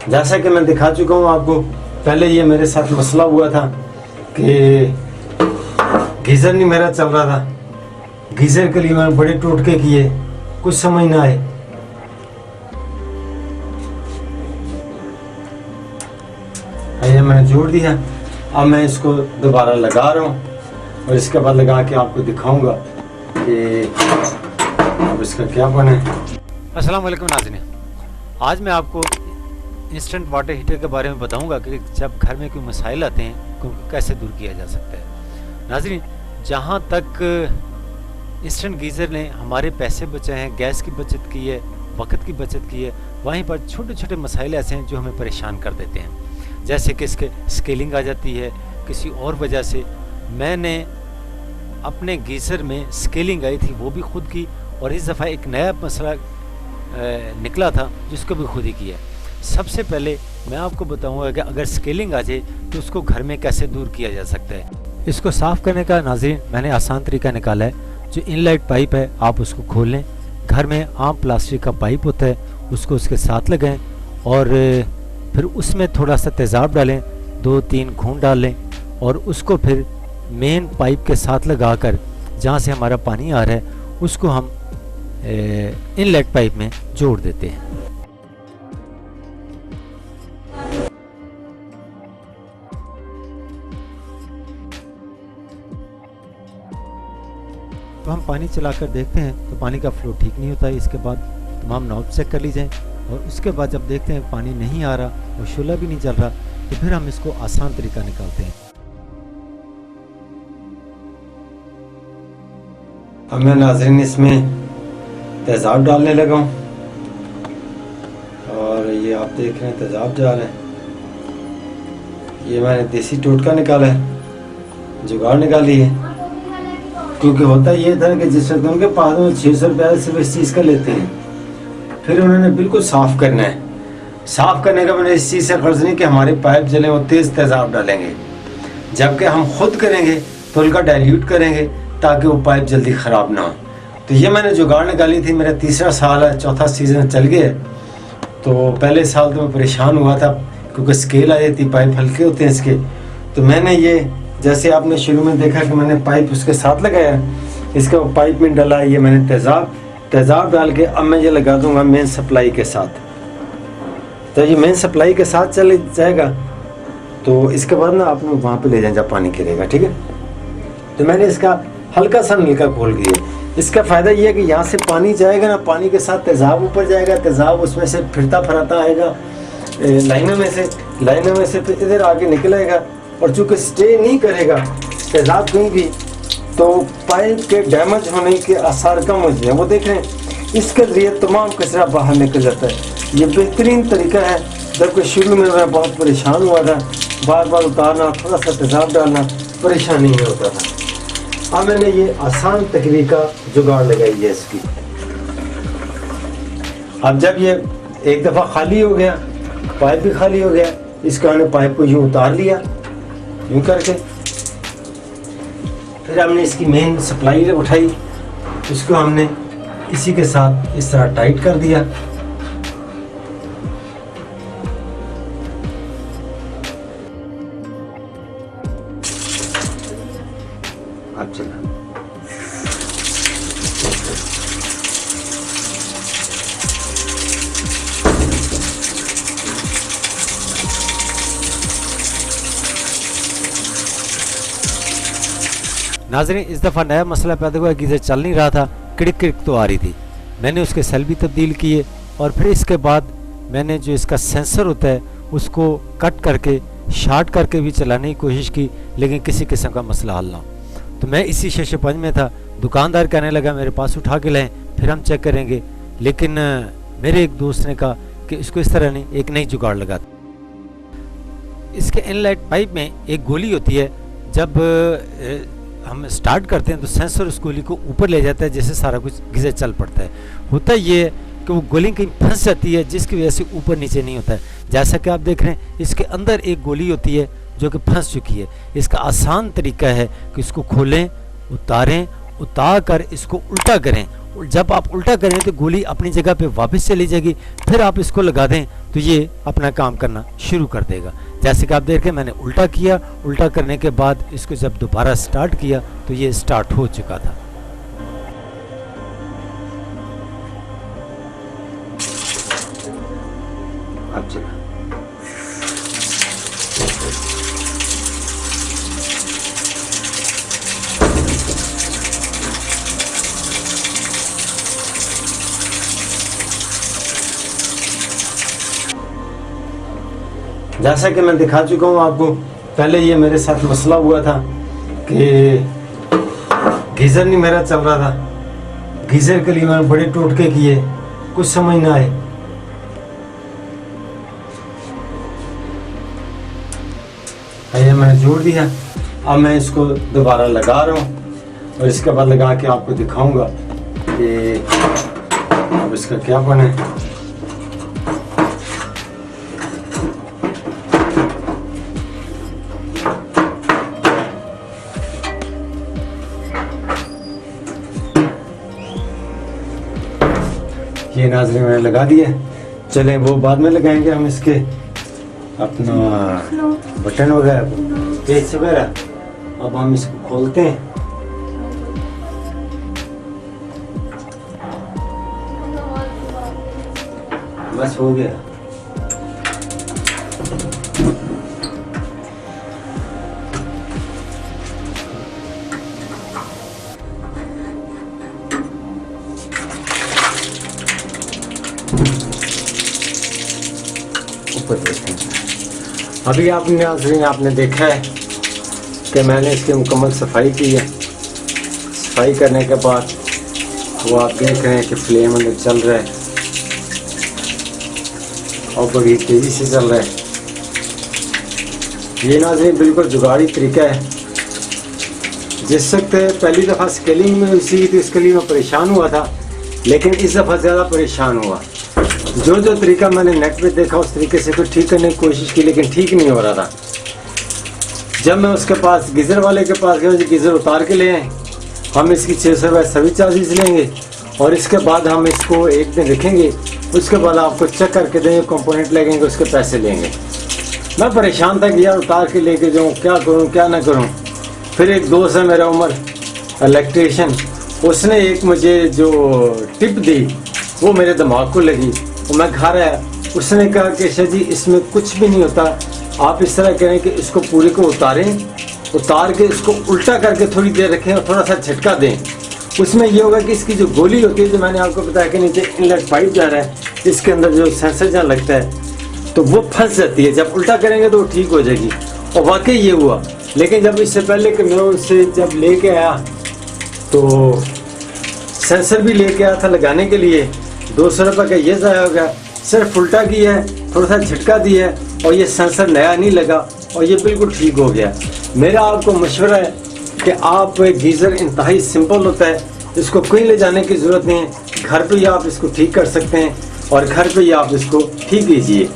जैसा कि मैं दिखा चुका हूँ आपको, पहले ये मेरे साथ मसला हुआ था कि गीज़र नहीं मेरा चल रहा था। गीज़र के लिए मैंने बड़े टोटके किए, कुछ समझ ना आए। ये मैंने जोड़ दिया, अब मैं इसको दोबारा लगा रहा हूँ और इसके बाद लगा के आपको दिखाऊंगा कि अब इसका क्या बने। अस्सलाम वालेकुम नाज़रीन, आज मैं आपको इंस्टेंट वाटर हीटर के बारे में बताऊंगा कि जब घर में कोई मसाइल आते हैं तो उनको कैसे दूर किया जा सकता है। नाज़रीन, जहाँ तक इंस्टेंट गीज़र ने हमारे पैसे बचाए हैं, गैस की बचत की है, वक्त की बचत की है, वहीं पर छोटे छोटे मसाइल ऐसे हैं जो हमें परेशान कर देते हैं। जैसे कि इसके स्केलिंग आ जाती है किसी और वजह से। मैंने अपने गीज़र में स्केलिंग आई थी, वो भी खुद की, और इस दफ़ा एक नया मसला निकला था जिसको भी खुद ही किया। सबसे पहले मैं आपको बताऊंगा कि अगर स्केलिंग आ जाए तो उसको घर में कैसे दूर किया जा सकता है। इसको साफ़ करने का नाज़रीन मैंने आसान तरीका निकाला है। जो इनलाइट पाइप है आप उसको खोल लें। घर में आम प्लास्टिक का पाइप होता है, उसको उसके साथ लगाएं और फिर उसमें थोड़ा सा तेज़ाब डालें, 2-3 घूंट डाल लें और उसको फिर मेन पाइप के साथ लगाकर जहाँ से हमारा पानी आ रहा है उसको हम इनलेट पाइप में जोड़ देते हैं। तो हम पानी चलाकर देखते हैं तो पानी का फ्लो ठीक नहीं होता है। इसके बाद तमाम नॉब चेक कर ली जाए और उसके बाद जब देखते हैं पानी नहीं आ रहा और शोला भी नहीं चल रहा तो फिर हम इसको आसान तरीका निकालते हैं। अब मैं नाज़रीन इसमें तेज़ाब डालने लगा हूँ और ये आप देख रहे हैं तेज़ाब जा रहे हैं। ये मैंने देसी टोटका निकाला है, जुगाड़ निकाली है, क्योंकि होता ये था कि जिस वक्त उनके पास में 600 रुपये सिर्फ इस चीज़ का लेते हैं, फिर उन्होंने बिल्कुल साफ़ करना है। साफ़ करने का मैंने इस चीज़ से फ़र्ज़ नहीं कि हमारे पाइप जले वो तेज़ तेज़ाब डालेंगे, जबकि हम खुद करेंगे तो उनका डाइल्यूट करेंगे ताकि वो पाइप जल्दी ख़राब ना हो। तो ये मैंने जुगाड़ निकाली थी। मेरा तीसरा साल है, चौथा सीज़न चल गया। तो पहले साल तो मैं परेशान हुआ था क्योंकि स्केल आ जाती, पाइप हल्के होते हैं इसके। तो मैंने ये, जैसे आपने शुरू में देखा कि मैंने पाइप उसके साथ लगाया, इसका पाइप में डाला, ये मैंने तेज़ाब डाल के अब मैं ये लगा दूंगा मेन सप्लाई के साथ। तो ये मेन सप्लाई के साथ चले जाएगा तो इसके बाद ना आप लोग वहाँ पे ले जाएं जब पानी गिरेगा, ठीक है। तो मैंने इसका हल्का सा नलका खोल दिया। इसका फ़ायदा ये है कि यहाँ से पानी जाएगा ना, पानी के साथ तेज़ाब ऊपर जाएगा, तेज़ाब उसमें से फिरता फराता आएगा लाइनों में से फिर इधर आगे निकलेगा और चूँकि स्टे नहीं करेगा तेज़ाब कहीं भी, तो पाइप के डैमेज होने के आसार कम हो जाए। वो देख रहे हैं, इसके ज़रिए तमाम कचरा बाहर निकल जाता है। ये बेहतरीन तरीका है। जबकि शुरू में मैं बहुत परेशान हुआ था, बार बार उतारना, थोड़ा सा तेज़ाब डालना, परेशानी में होता था। अब मैंने ये आसान तरीका जुगाड़ लगाई है इसकी। अब जब ये एक दफ़ा खाली हो गया, पाइप भी खाली हो गया, इसका हमने पाइप को यूँ उतार लिया, यूँ करके। फिर हमने इसकी मेन सप्लाई उठाई, इसको हमने इसी के साथ इस तरह टाइट कर दिया। अब चला नाज़रीन, इस दफ़ा नया मसला पैदा हुआ, गीज़र चल नहीं रहा था, किड़क तो आ रही थी। मैंने उसके सेल भी तब्दील किए और फिर इसके बाद मैंने जो इसका सेंसर होता है उसको कट करके शार्ट करके भी चलाने की कोशिश की, लेकिन किसी किस्म का मसला हल ना हो। तो मैं इसी शशपंज में था। दुकानदार कहने लगा मेरे पास उठा के लाएं, फिर हम चेक करेंगे। लेकिन मेरे एक दोस्त ने कहा कि इसको इस तरह नहीं, एक नई जुगाड़ लगा। इसके इनलाइट पाइप में एक गोली होती है, जब हम स्टार्ट करते हैं तो सेंसर उस गोली को ऊपर ले जाता है, जिससे सारा कुछ गीज़र चल पड़ता है। होता ये है कि वो गोली कहीं फंस जाती है, जिसकी वजह से ऊपर नीचे नहीं होता है। जैसा कि आप देख रहे हैं, इसके अंदर एक गोली होती है जो कि फंस चुकी है। इसका आसान तरीका है कि इसको खोलें, उतारें, उतार कर इसको उल्टा करें, जब आप उल्टा करें तो गोली अपनी जगह पे वापस चली जाएगी, फिर आप इसको लगा दें तो ये अपना काम करना शुरू कर देगा। जैसे कि आप देख रहे हैं मैंने उल्टा किया, उल्टा करने के बाद इसको जब दोबारा स्टार्ट किया तो ये स्टार्ट हो चुका था। अब चला। जैसा कि मैं दिखा चुका हूँ आपको, पहले ये मेरे साथ मसला हुआ था कि गीज़र नहीं मेरा चल रहा था। गीज़र के लिए मैंने बड़े टोटके किए, कुछ समझ ना आए। ये मैंने जोड़ दिया, अब मैं इसको दोबारा लगा रहा हूँ और इसके बाद लगा के आपको दिखाऊंगा कि अब इसका क्या बने। ये नाज़रीन मैंने लगा दिए, चलें वो बाद में लगाएंगे हम इसके अपना बटन वगैरह पेच वगैरह। अब हम इसको खोलते हैं। बस हो गया। अभी आपने देखा है कि मैंने इसकी मुकम्मल सफाई की है। सफाई करने के बाद वो आप देख रहे हैं कि फ्लेम अंदर चल रहा है और बड़ी तेज़ी से चल रहा है। ये नाज़रीन बिल्कुल जुगाड़ी तरीका है। जिस वक्त पहली दफ़ा स्केलिंग में उसी तो इसके लिए मैं परेशान हुआ था, लेकिन इस दफ़ा ज़्यादा परेशान हुआ। जो तरीका मैंने नेट पे देखा उस तरीके से तो ठीक करने की कोशिश की, लेकिन ठीक नहीं हो रहा था। जब मैं उसके पास गीज़र वाले के पास गया, गीज़र उतार के ले आए। हम इसकी 600 रुपये सर्विस चार्जेस लेंगे और इसके बाद हम इसको एक दिन रखेंगे, उसके बाद आपको चेक करके देंगे, कंपोनेंट लगेंगे, उसके पैसे लेंगे। मैं परेशान था कि यार उतार के लेके जाऊँ, क्या करूँ क्या ना करूँ। फिर एक दोस्त है मेरा उमर इलेक्ट्रीशियन, उसने एक मुझे जो टिप दी वो मेरे दिमाग को लगी। मैं घर आया, उसने कहा कि शाह जी इसमें कुछ भी नहीं होता, आप इस तरह करें कि इसको पूरे को उतारें, उतार के इसको उल्टा करके थोड़ी देर रखें और थोड़ा सा झटका दें। उसमें ये होगा कि इसकी जो गोली होती है, जो मैंने आपको बताया कि नीचे इनलेट पाइप जा रहा है, इसके अंदर जो सेंसर जहाँ लगता है तो वो फंस जाती है। जब उल्टा करेंगे तो वो ठीक हो जाएगी और वाकई ये हुआ। लेकिन जब इससे पहले कि मैं उनसे जब लेके आया तो सेंसर भी लेके आया था लगाने के लिए, 200 रुपये का ये ज़ाया हो गया। सिर्फ उल्टा किया है, थोड़ा सा झटका दिया है और ये सेंसर नया नहीं लगा और ये बिल्कुल ठीक हो गया। मेरा आपको मशवरा है कि आप गीज़र इंतहाई सिंपल होता है, इसको कहीं ले जाने की ज़रूरत नहीं है, घर पे ही आप इसको ठीक कर सकते हैं और घर पे ही आप इसको ठीक कीजिए।